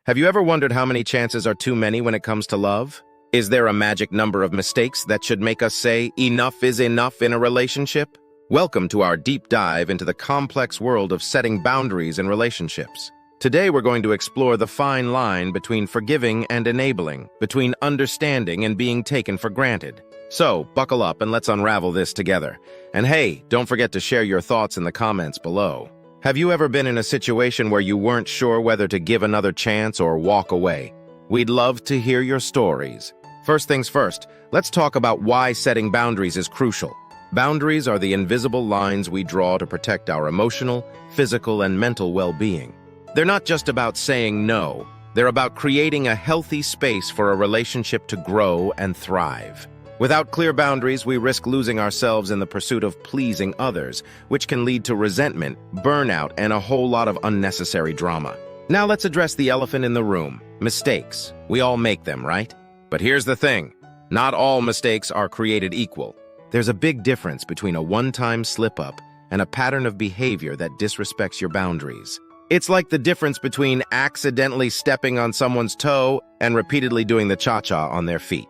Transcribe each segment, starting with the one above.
Have you ever wondered how many chances are too many when it comes to love? Is there a magic number of mistakes that should make us say enough is enough in a relationship? Welcome to our deep dive into the complex world of setting boundaries in relationships. Today we're going to explore the fine line between forgiving and enabling, between understanding and being taken for granted. So, buckle up and let's unravel this together. And hey, don't forget to share your thoughts in the comments below. Have you ever been in a situation where you weren't sure whether to give another chance or walk away? We'd love to hear your stories. First things first, let's talk about why setting boundaries is crucial. Boundaries are the invisible lines we draw to protect our emotional, physical, and mental well-being. They're not just about saying no. They're about creating a healthy space for a relationship to grow and thrive. Without clear boundaries, we risk losing ourselves in the pursuit of pleasing others, which can lead to resentment, burnout, and a whole lot of unnecessary drama. Now let's address the elephant in the room: mistakes. We all make them, right? But here's the thing. Not all mistakes are created equal. There's a big difference between a one-time slip-up and a pattern of behavior that disrespects your boundaries. It's like the difference between accidentally stepping on someone's toe and repeatedly doing the cha-cha on their feet.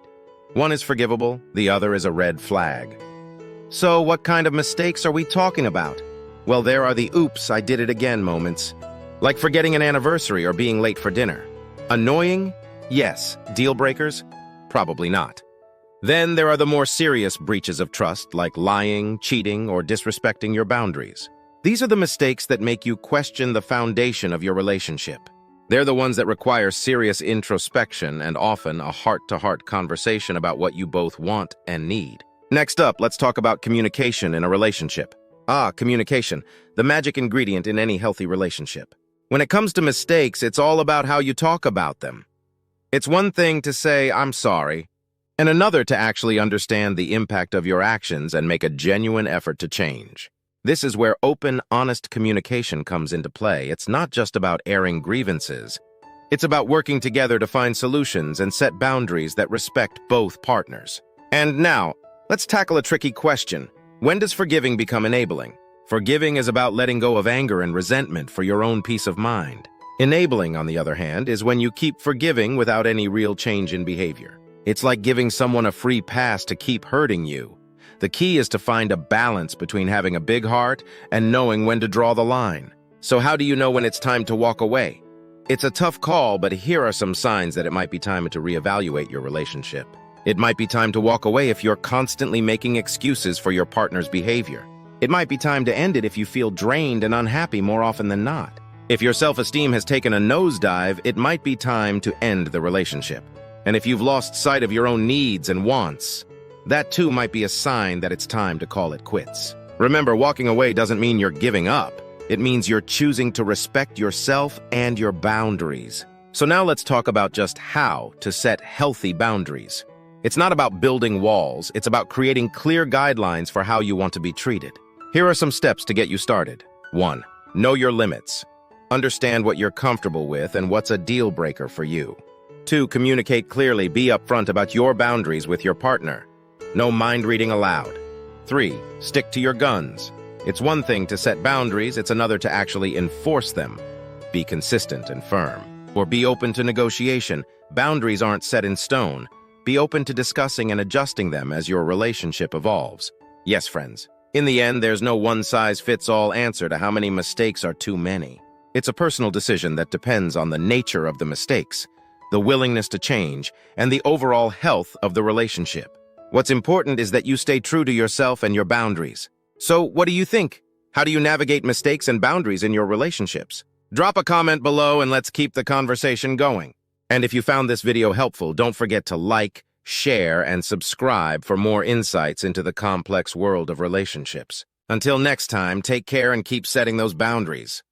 One is forgivable, the other is a red flag. So what kind of mistakes are we talking about? Well, there are the oops, I did it again moments. Like forgetting an anniversary or being late for dinner. Annoying? Yes. Deal breakers? Probably not. Then there are the more serious breaches of trust, like lying, cheating, or disrespecting your boundaries. These are the mistakes that make you question the foundation of your relationship. They're the ones that require serious introspection and often a heart-to-heart conversation about what you both want and need. Next up, let's talk about communication in a relationship. Communication, the magic ingredient in any healthy relationship. When it comes to mistakes, it's all about how you talk about them. It's one thing to say, "I'm sorry," and another to actually understand the impact of your actions and make a genuine effort to change. This is where open, honest communication comes into play. It's not just about airing grievances. It's about working together to find solutions and set boundaries that respect both partners. And now, let's tackle a tricky question. When does forgiving become enabling? Forgiving is about letting go of anger and resentment for your own peace of mind. Enabling, on the other hand, is when you keep forgiving without any real change in behavior. It's like giving someone a free pass to keep hurting you. The key is to find a balance between having a big heart and knowing when to draw the line. So how do you know when it's time to walk away? It's a tough call, but here are some signs that it might be time to reevaluate your relationship. It might be time to walk away if you're constantly making excuses for your partner's behavior. It might be time to end it if you feel drained and unhappy more often than not. If your self-esteem has taken a nosedive, it might be time to end the relationship. And if you've lost sight of your own needs and wants, that too might be a sign that it's time to call it quits. Remember, walking away doesn't mean you're giving up. It means you're choosing to respect yourself and your boundaries. So now let's talk about just how to set healthy boundaries. It's not about building walls, it's about creating clear guidelines for how you want to be treated. Here are some steps to get you started. 1. Know your limits. Understand what you're comfortable with and what's a deal breaker for you. 2. Communicate clearly. Be upfront about your boundaries with your partner. No mind reading allowed. 3. Stick to your guns. It's one thing to set boundaries, it's another to actually enforce them. Be consistent and firm. Or be open to negotiation. Boundaries aren't set in stone. Be open to discussing and adjusting them as your relationship evolves. Yes, friends. In the end, there's no one-size-fits-all answer to how many mistakes are too many. It's a personal decision that depends on the nature of the mistakes, the willingness to change, and the overall health of the relationship. What's important is that you stay true to yourself and your boundaries. So, what do you think? How do you navigate mistakes and boundaries in your relationships? Drop a comment below and let's keep the conversation going. And if you found this video helpful, don't forget to like, share, and subscribe for more insights into the complex world of relationships. Until next time, take care and keep setting those boundaries.